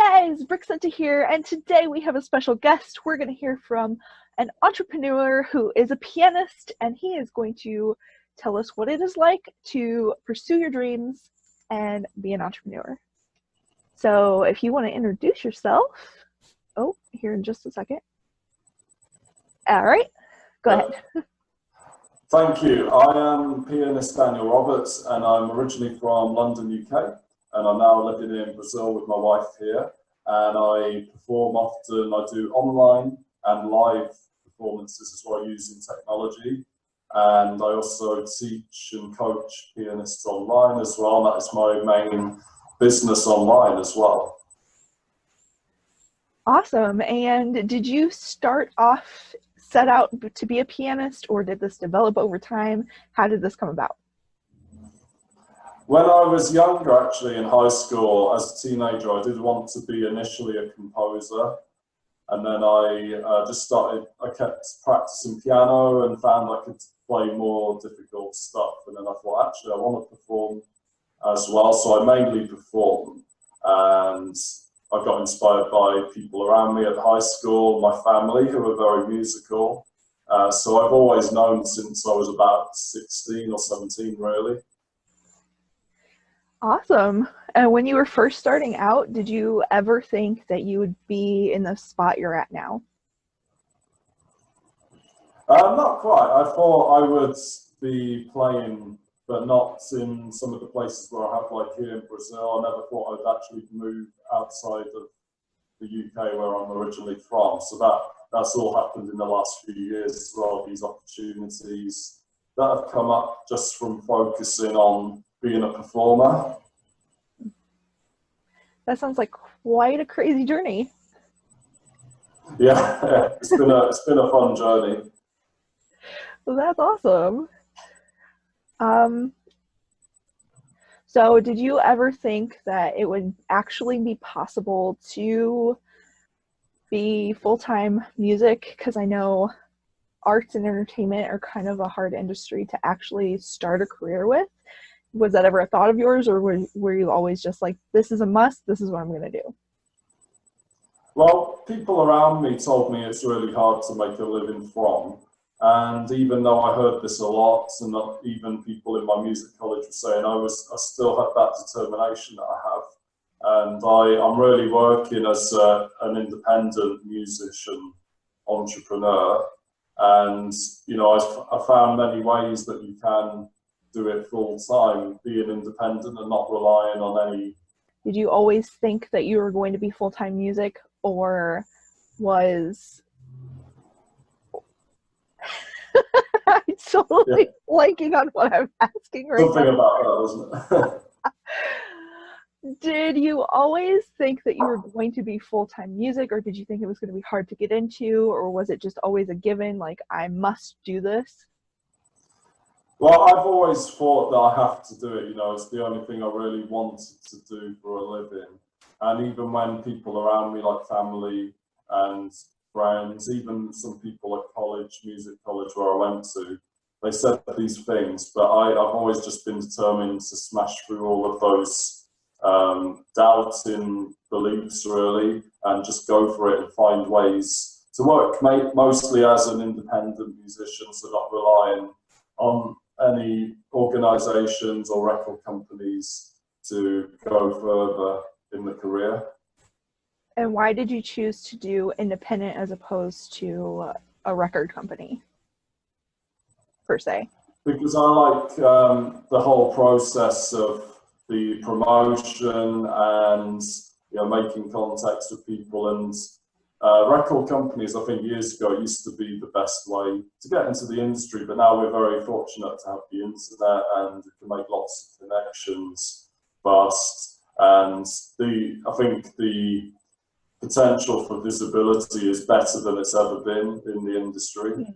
guys, Brixenta here, and today we have a special guest. We're going to hear from an entrepreneur who is a pianist, and he is going to tell us what it is like to pursue your dreams and be an entrepreneur. So if you want to introduce yourself, here in just a second. All right, go ahead. Thank you. I am pianist Daniel Roberts, and I'm originally from London, UK, and I'm now living in Brazil with my wife here. And I perform often. I do online and live performances as well using technology. And I also teach and coach pianists online as well. That is my main business online as well. Awesome. And did you set out to be a pianist, or did this develop over time? How did this come about? When I was younger, actually, in high school, as a teenager, I did want to be initially a composer. And then I kept practicing piano and found I could play more difficult stuff. And then I thought, actually, I want to perform as well. So I mainly perform. And I got inspired by people around me at high school, my family, who were very musical. So I've always known since I was about 16 or 17, really. Awesome. And when you were first starting out, did you ever think that you would be in the spot you're at now? Not quite. I thought I would be playing, but not in some of the places where I have, like here in Brazil. I never thought I'd actually move outside of the UK, where I'm originally from. So that's all happened in the last few years as well, these opportunities that have come up just from focusing on being a performer. That sounds like quite a crazy journey. Yeah, it's been a fun journey. Well, that's awesome. So did you ever think that it would actually be possible to be full-time music? Because I know arts and entertainment are kind of a hard industry to actually start a career with. Was that ever a thought of yours, or were you always just like, this is a must, this is what I'm going to do? Well, people around me told me it's really hard to make a living from. And even though I heard this a lot, and not even people in my music college were saying, I still had that determination that I have. And I'm really working as an independent musician, entrepreneur. And, you know, I found many ways that you can do it full time, being independent and not relying on any. Did you always think that you were going to be full-time music, or was I'm totally blanking on what I'm asking right Something now. about that, wasn't it? Did you always think that you were going to be full-time music, or did you think it was going to be hard to get into, or was it just always a given, like, I must do this? Well, I've always thought that I have to do it. You know, it's the only thing I really wanted to do for a living. And even when people around me, like family and friends, even some people at college, music college where I went to, they said these things, but I've always just been determined to smash through all of those doubting beliefs, really, and just go for it and find ways to work, mostly as an independent musician, so not relying on any organizations or record companies to go further in the career. And why did you choose to do independent as opposed to a record company, per se? Because I like the whole process of the promotion and, you know, making contacts with people. And record companies, I think years ago, used to be the best way to get into the industry, but now we're very fortunate to have the internet and we can make lots of connections fast. And I think the potential for visibility is better than it's ever been in the industry.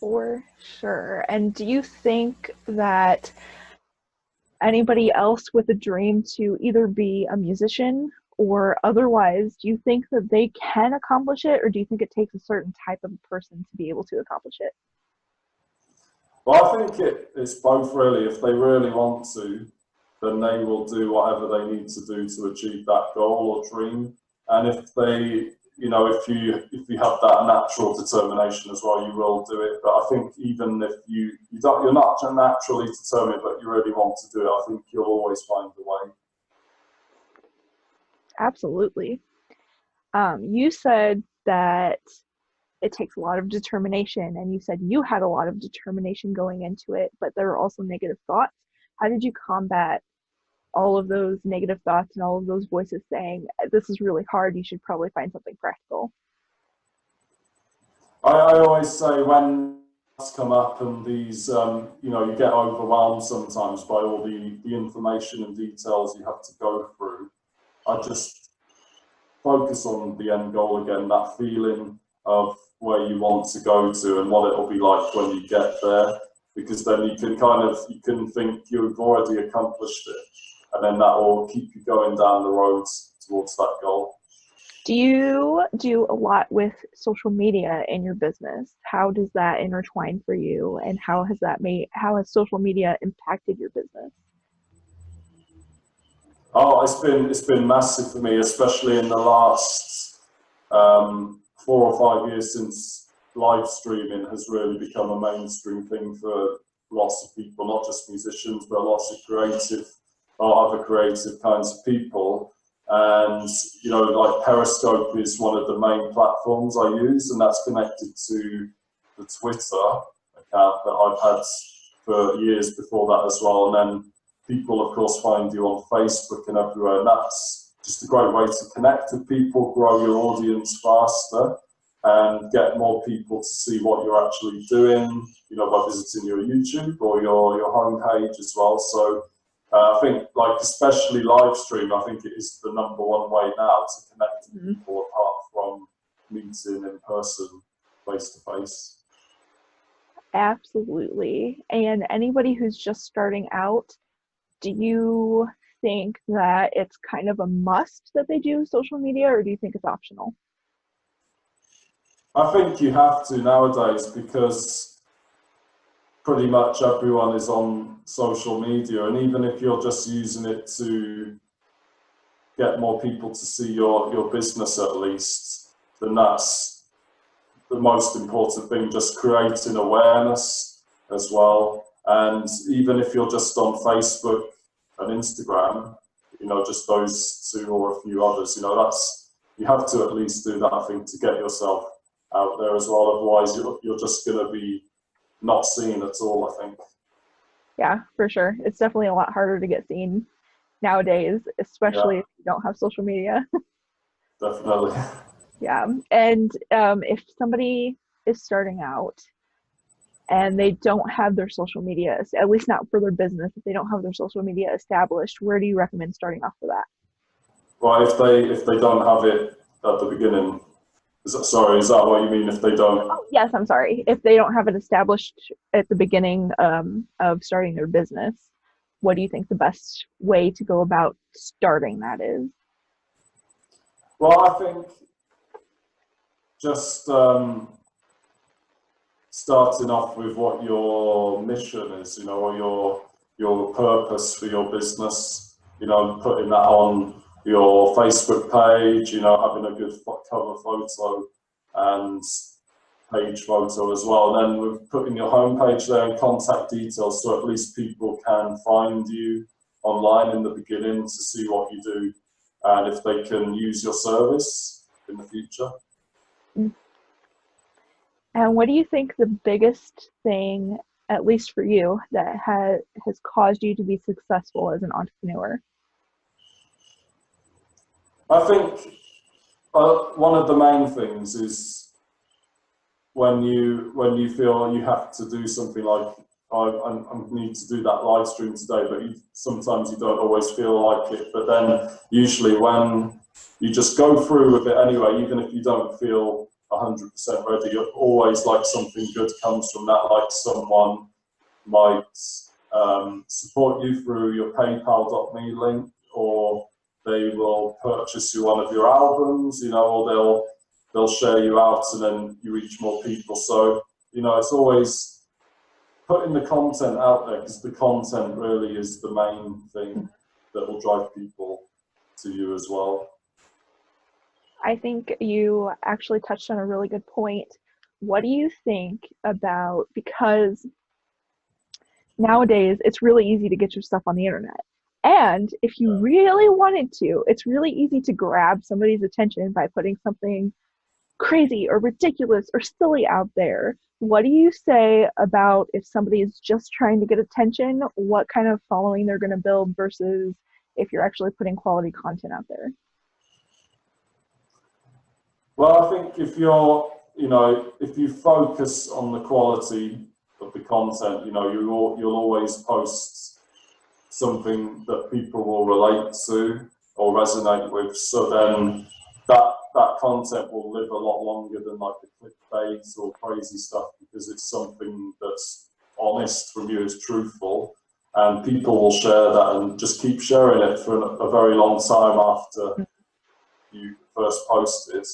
For sure. And do you think that anybody else with a dream to either be a musician or otherwise, do you think that they can accomplish it, or do you think it takes a certain type of person to be able to accomplish it? Well, I think it's both, really. If they really want to, then they will do whatever they need to do to achieve that goal or dream. And if they, you know, if you have that natural determination as well, you will do it. But I think even if you're not naturally determined, but you really want to do it, I think you'll always find a way. Absolutely. You said that it takes a lot of determination, and you said you had a lot of determination going into it, but there were also negative thoughts. How did you combat all of those negative thoughts and all of those voices saying, this is really hard, you should probably find something practical? I always say when come up and these, you know, you get overwhelmed sometimes by all the information and details you have to go through. I just focus on the end goal again, that feeling of where you want to go to and what it'll be like when you get there, because then you can think you've already accomplished it, and then that will keep you going down the road towards that goal. Do you do a lot with social media in your business? How does that intertwine for you, and how has social media impacted your business? Oh, it's been massive for me, especially in the last 4 or 5 years since live streaming has really become a mainstream thing for lots of people, not just musicians, but lots of creative or other creative kinds of people. And, you know, like Periscope is one of the main platforms I use, and that's connected to the Twitter account that I've had for years before that as well. And then people, of course, find you on Facebook and everywhere, and that's just a great way to connect with people, grow your audience faster, and get more people to see what you're actually doing, you know, by visiting your YouTube or your homepage as well. So I think, like, especially live stream, I think it is the #1 way now to connect with people apart from meeting in person, face to face. Absolutely. And anybody who's just starting out, do you think that it's kind of a must that they do social media, or do you think it's optional? I think you have to nowadays, because pretty much everyone is on social media, and even if you're just using it to get more people to see your business at least, then that's the most important thing, just creating awareness as well. And even if you're just on Facebook and Instagram, you know, just those two or a few others, you know, you have to at least do that, I think, to get yourself out there as well. Otherwise, you're just going to be not seen at all, I think. Yeah, for sure. It's definitely a lot harder to get seen nowadays, especially if you don't have social media. Definitely. Yeah. And if somebody is starting out and they don't have their social media, at least not for their business, if they don't have their social media established, where do you recommend starting off for that? Well, if they don't have it at the beginning, is that what you mean? If they don't? Oh, yes, I'm sorry. If they don't have it established at the beginning of starting their business, what do you think the best way to go about starting that is? Well, I think just starting off with what your mission is, you know, or your purpose for your business, you know, putting that on your Facebook page, you know, having a good cover photo and page photo as well. And then with putting your homepage there and contact details, so at least people can find you online in the beginning to see what you do, and if they can use your service in the future. And what do you think the biggest thing, at least for you, that has caused you to be successful as an entrepreneur? I think one of the main things is when you feel you have to do something, like I need to do that live stream today, but sometimes you don't always feel like it. But then usually when you just go through with it anyway, even if you don't feel 100% ready, you're always, like, something good comes from that. Like someone might support you through your PayPal.me link, or they will purchase you one of your albums, you know, or they'll share you out, and then you reach more people. So, you know, it's always putting the content out there, because the content really is the main thing that will drive people to you as well. I think you actually touched on a really good point. What do you think about, because nowadays it's really easy to get your stuff on the internet. And if you really wanted to, it's really easy to grab somebody's attention by putting something crazy or ridiculous or silly out there. What do you say about if somebody is just trying to get attention, what kind of following they're going to build versus if you're actually putting quality content out there? Well, I think if you're, if you focus on the quality of the content, you'll always post something that people will relate to or resonate with. So then that content will live a lot longer than like the clickbait or crazy stuff, because it's something that's honest from you, is truthful, and people will share that and just keep sharing it for a very long time after you first post it.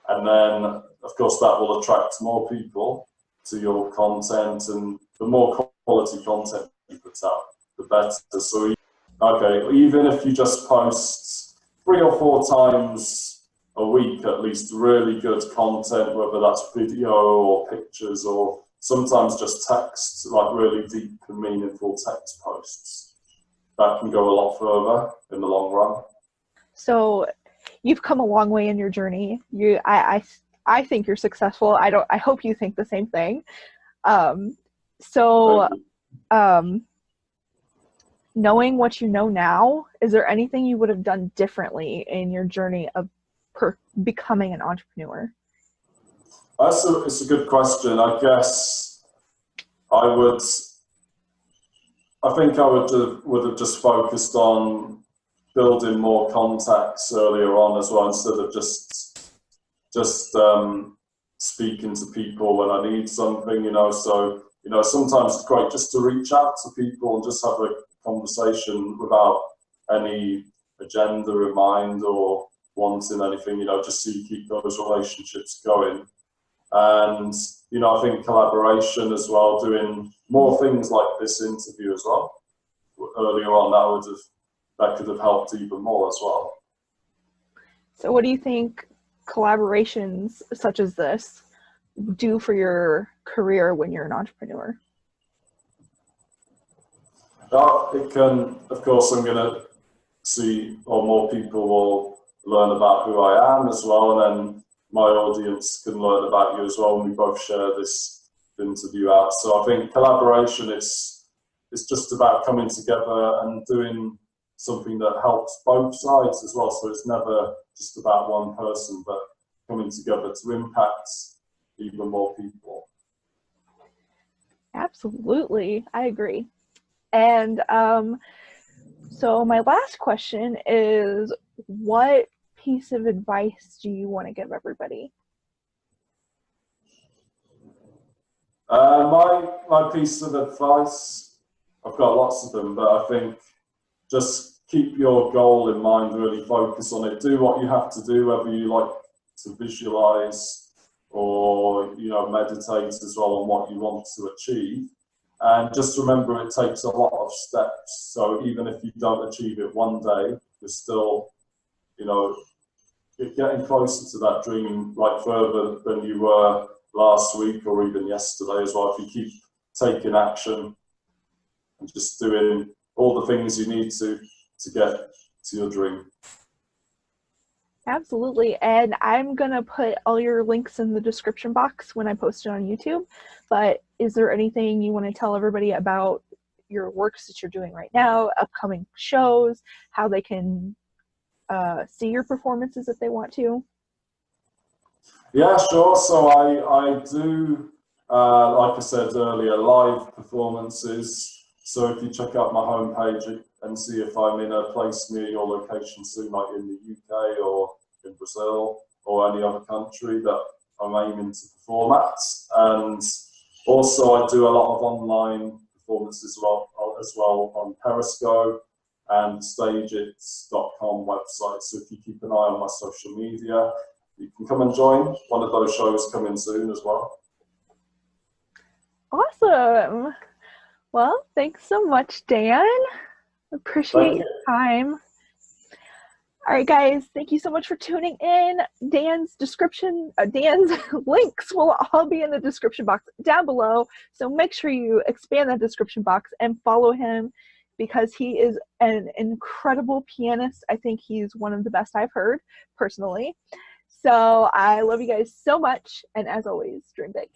And then, of course, that will attract more people to your content, and the more quality content you put out, the better. So, okay, even if you just post 3 or 4 times a week, at least, really good content, whether that's video or pictures or sometimes just text, like really deep and meaningful text posts, that can go a lot further in the long run. So you've come a long way in your journey. I think you're successful. I hope you think the same thing. Knowing what you know now, is there anything you would have done differently in your journey of becoming an entrepreneur? It's a good question. I guess I think I would have just focused on building more contacts earlier on as well, instead of just speaking to people when I need something, So, sometimes it's great just to reach out to people and just have a conversation without any agenda in mind or wanting anything, just so you keep those relationships going. And, I think collaboration as well, doing more things like this interview as well earlier on, that could have helped even more as well. So what do you think collaborations such as this do for your career when you're an entrepreneur? It can, of course, I'm going to see, or more people will learn about who I am as well, and then my audience can learn about you as well, and we both share this interview out. So I think collaboration, it's just about coming together and doing something that helps both sides as well. So it's never just about one person, but coming together to impact even more people. Absolutely, I agree. And so my last question is, what piece of advice do you want to give everybody? My piece of advice, I've got lots of them, but I think just keep your goal in mind, really focus on it. Do what you have to do, whether you like to visualize or meditate as well on what you want to achieve. And just remember, it takes a lot of steps. So even if you don't achieve it one day, you're still, you're getting closer to that dream, like further than you were last week or even yesterday as well. If you keep taking action and just doing all the things you need to get to your dream. Absolutely. And I'm going to put all your links in the description box when I post it on YouTube. But is there anything you want to tell everybody about your works that you're doing right now, upcoming shows, how they can see your performances if they want to? Yeah, sure. So I do, like I said earlier, live performances. So if you check out my homepage and see if I'm in a place near your location soon, like in the UK or in Brazil or any other country that I'm aiming to perform at. And also I do a lot of online performances as well on Periscope and stageits.com website. So if you keep an eye on my social media, you can come and join. One of those shows coming soon as well. Awesome. Well, thanks so much, Dan. Appreciate Thank your you. time. All right, guys, thank you so much for tuning in. Dan's links will all be in the description box down below. So make sure you expand that description box and follow him because he is an incredible pianist. I think he's one of the best I've heard personally. So I love you guys so much. And as always, dream big.